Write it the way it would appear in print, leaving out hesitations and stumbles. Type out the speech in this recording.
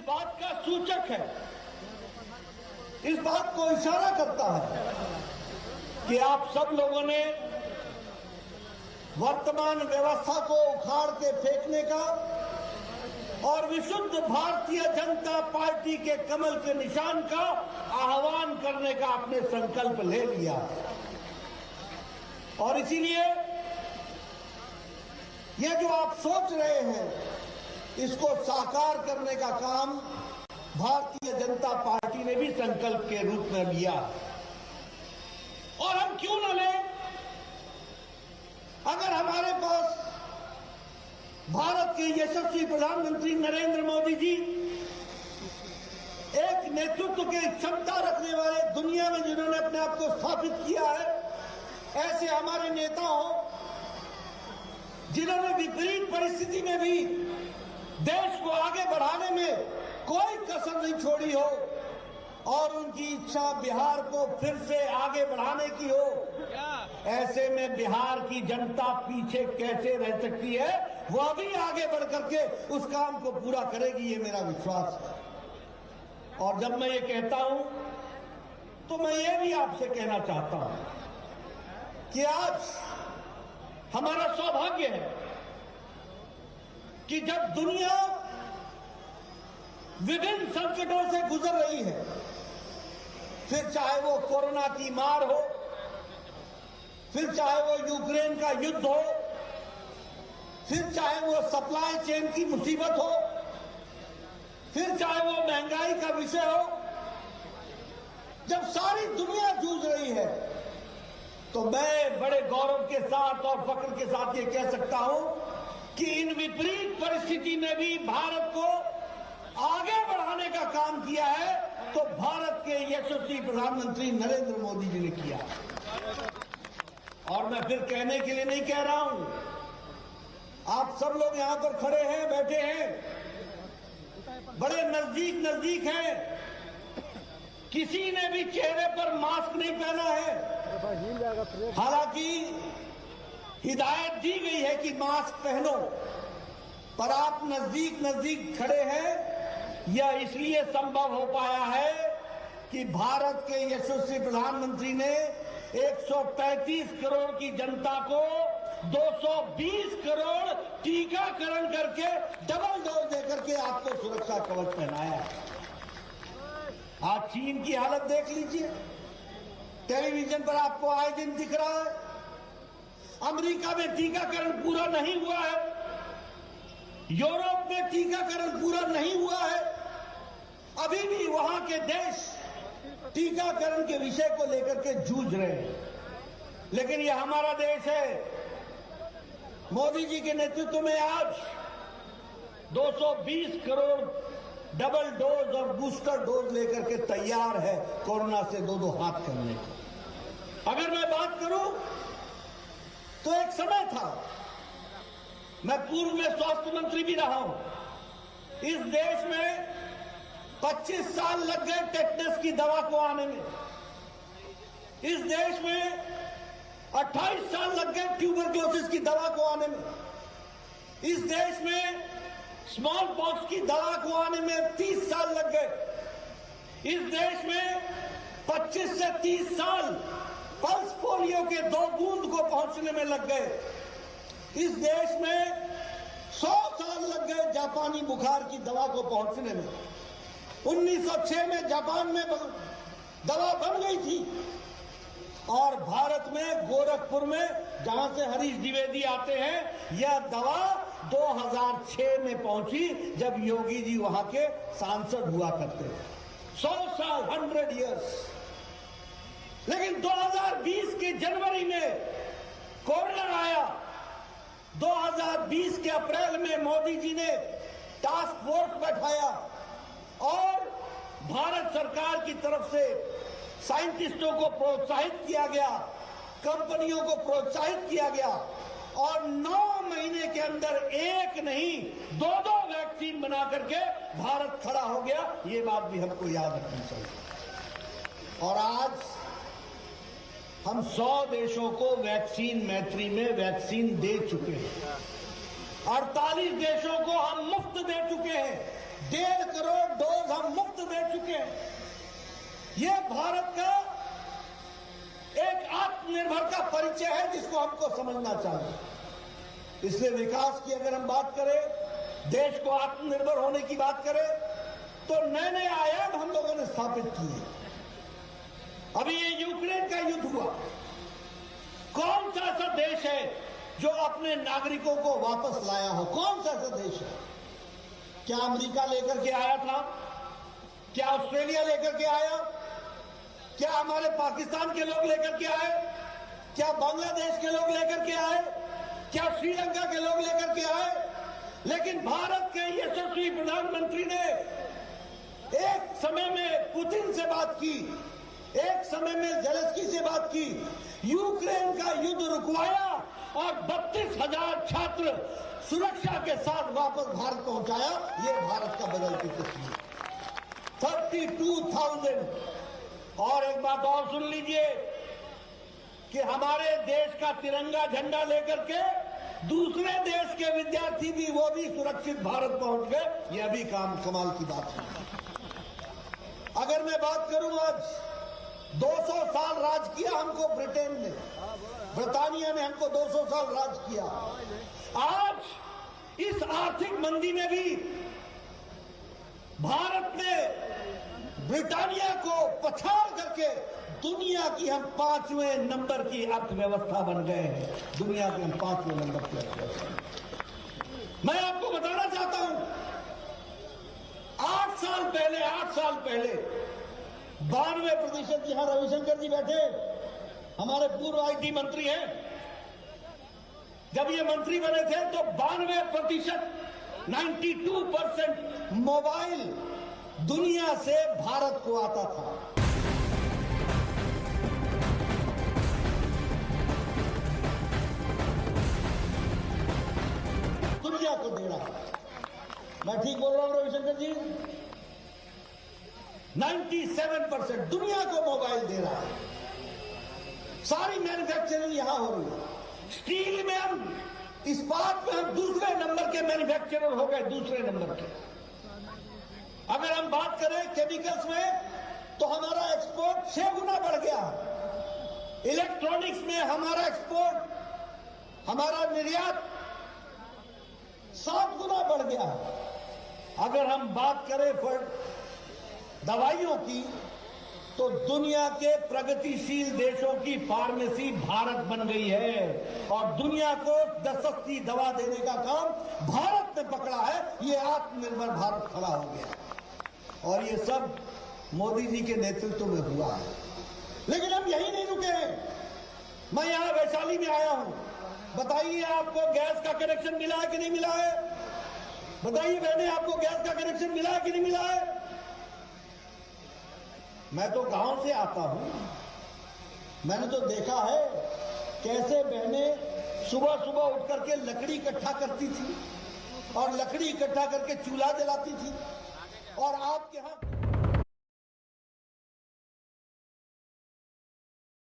बात का सूचक है, इस बात को इशारा करता है कि आप सब लोगों ने वर्तमान व्यवस्था को उखाड़ के फेंकने का और विशुद्ध भारतीय जनता पार्टी के कमल के निशान का आह्वान करने का आपने संकल्प ले लिया और इसीलिए ये जो आप सोच रहे हैं इसको साकार करने का काम भारतीय जनता पार्टी ने भी संकल्प के रूप में लिया। और हम क्यों न लें, अगर हमारे पास भारत के यशस्वी प्रधानमंत्री नरेंद्र मोदी जी एक नेतृत्व की क्षमता रखने वाले, दुनिया में जिन्होंने अपने आप को स्थापित किया है, ऐसे हमारे नेता हो जिन्होंने विपरीत परिस्थिति में भी देश को आगे बढ़ाने में कोई कसर नहीं छोड़ी हो और उनकी इच्छा बिहार को फिर से आगे बढ़ाने की हो, ऐसे में बिहार की जनता पीछे कैसे रह सकती है? वो अभी आगे बढ़ करके उस काम को पूरा करेगी, ये मेरा विश्वास है। और जब मैं ये कहता हूं तो मैं ये भी आपसे कहना चाहता हूं कि आज हमारा सौभाग्य है कि जब दुनिया विभिन्न संकटों से गुजर रही है, फिर चाहे वो कोरोना की मार हो, फिर चाहे वो यूक्रेन का युद्ध हो, फिर चाहे वो सप्लाई चेन की मुसीबत हो, फिर चाहे वो महंगाई का विषय हो, जब सारी दुनिया जूझ रही है तो मैं बड़े गौरव के साथ और फख्र के साथ ये कह सकता हूं कि इन विपरीत परिस्थिति में भी भारत को आगे बढ़ाने का काम किया है तो भारत के यशस्वी प्रधानमंत्री नरेंद्र मोदी जी ने किया। और मैं फिर कहने के लिए नहीं कह रहा हूं, आप सब लोग यहां पर खड़े हैं, बैठे हैं, बड़े नजदीक नजदीक हैं, किसी ने भी चेहरे पर मास्क नहीं पहना है। हालांकि हिदायत दी गई है कि मास्क पहनो, पर आप नजदीक नजदीक खड़े हैं। यह इसलिए संभव हो पाया है कि भारत के यशस्वी प्रधानमंत्री ने 135 करोड़ की जनता को 220 करोड़ टीकाकरण करके डबल डोज देकर के आपको सुरक्षा कवच पहनाया है। आज चीन की हालत देख लीजिए, टेलीविजन पर आपको आए दिन दिख रहा है। अमेरिका में टीकाकरण पूरा नहीं हुआ है, यूरोप में टीकाकरण पूरा नहीं हुआ है, अभी भी वहां के देश टीकाकरण के विषय को लेकर के जूझ रहे हैं। लेकिन यह हमारा देश है, मोदी जी के नेतृत्व में आज 220 करोड़ डबल डोज और बूस्टर डोज लेकर के तैयार है कोरोना से दो हाथ करने को। अगर मैं बात करूं तो एक समय था, मैं पूर्व में स्वास्थ्य मंत्री भी रहा हूं, इस देश में 25 साल लग गए टेटनस की दवा को आने में, इस देश में 28 साल लग गए ट्यूबरक्लोसिस की दवा को आने में, इस देश में स्मॉल पॉक्स की दवा को आने में 30 साल लग गए, इस देश में 25 से 30 साल पल्स पोलियो के 2 बूंद को पहुंचने में लग गए, इस देश में 100 साल लग गए जापानी बुखार की दवा को पहुंचने में। 1906 में जापान में दवा बन गई थी और भारत में गोरखपुर में, जहां से हरीश द्विवेदी आते हैं, यह दवा 2006 में पहुंची जब योगी जी वहां के सांसद हुआ करते थे। 100 साल, 100 इयर्स। लेकिन 2020 के जनवरी में कोरोना आया, 2020 के अप्रैल में मोदी जी ने टास्क फोर्स बैठाया और भारत सरकार की तरफ से साइंटिस्टों को प्रोत्साहित किया गया, कंपनियों को प्रोत्साहित किया गया और 9 महीने के अंदर एक नहीं 2 वैक्सीन बना करके भारत खड़ा हो गया। ये बात भी हमको याद रखनी चाहिए। और आज हम 100 देशों को वैक्सीन मैत्री में वैक्सीन दे चुके हैं, 48 देशों को हम मुफ्त दे चुके हैं 1.5 करोड़ डोज हम मुफ्त दे चुके हैं। ये भारत का एक आत्मनिर्भर का परिचय है जिसको हमको समझना चाहिए। इसलिए विकास की अगर हम बात करें, देश को आत्मनिर्भर होने की बात करें, तो नए नए आयाम हम लोगों ने स्थापित किए। अभी ये यूक्रेन का युद्ध हुआ, कौन सा ऐसा देश है जो अपने नागरिकों को वापस लाया हो? कौन सा ऐसा देश है? क्या अमेरिका लेकर के आया था? क्या ऑस्ट्रेलिया लेकर के आया? क्या हमारे पाकिस्तान के लोग लेकर के आए? क्या बांग्लादेश के लोग लेकर के आए? क्या श्रीलंका के लोग लेकर के आए? लेकिन भारत के यशस्वी प्रधानमंत्री ने एक समय में पुतिन से बात की, एक समय में ज़ेलेंस्की से बात की, यूक्रेन का युद्ध रुकवाया और 32,000 छात्र सुरक्षा के साथ वापस भारत पहुंचाया। ये भारत का बदलती तस्वीर। 32,000। और एक बात और सुन लीजिए कि हमारे देश का तिरंगा झंडा लेकर के दूसरे देश के विद्यार्थी भी, वो भी सुरक्षित भारत पहुंच गए। यह भी कमाल की बात है। अगर मैं बात करूं, आज 200 साल राज किया हमको ब्रिटेन ने, ब्रिटानिया ने हमको 200 साल राज किया। आज इस आर्थिक मंदी में भी भारत ने ब्रिटानिया को पछाड़ करके दुनिया की हम 5वें नंबर की अर्थव्यवस्था बन गए हैं। दुनिया के हम 5वें नंबर की अर्थव्यवस्था। मैं आपको बताना चाहता हूं, 8 साल पहले 92%, यहां रविशंकर जी बैठे, हमारे पूर्व आईटी मंत्री हैं, जब ये मंत्री बने थे तो 92%, 92% मोबाइल दुनिया से भारत को आता था। दुनिया को दे रहा है। मैं ठीक बोल रहा हूं रविशंकर जी? 97% दुनिया को मोबाइल दे रहा है। सारी मैन्युफैक्चरिंग यहां हो रही है। स्टील में हम, इस्पात में हम दूसरे नंबर के मैन्युफैक्चरर हो गए, दूसरे नंबर के। अगर हम बात करें केमिकल्स में, तो हमारा एक्सपोर्ट 6 गुना बढ़ गया। इलेक्ट्रॉनिक्स में हमारा एक्सपोर्ट, हमारा निर्यात 7 गुना बढ़ गया। अगर हम बात करें दवाइयों की, तो दुनिया के प्रगतिशील देशों की फार्मेसी भारत बन गई है और दुनिया को सस्ती दवा देने का काम भारत ने पकड़ा है। ये आत्मनिर्भर भारत खड़ा हो गया और ये सब मोदी जी के नेतृत्व में हुआ है। लेकिन हम यही नहीं रुके हैं। मैं यहां वैशाली में आया हूं। बताइए, आपको गैस का कनेक्शन मिला है कि नहीं मिला है? बताइए बहने, आपको गैस का कनेक्शन मिला है कि नहीं मिला है? मैं तो गांव से आता हूं, मैंने तो देखा है कैसे बहनें सुबह सुबह उठ करके लकड़ी इकट्ठा करती थी और लकड़ी इकट्ठा करके चूल्हा जलाती थी। और आपके यहां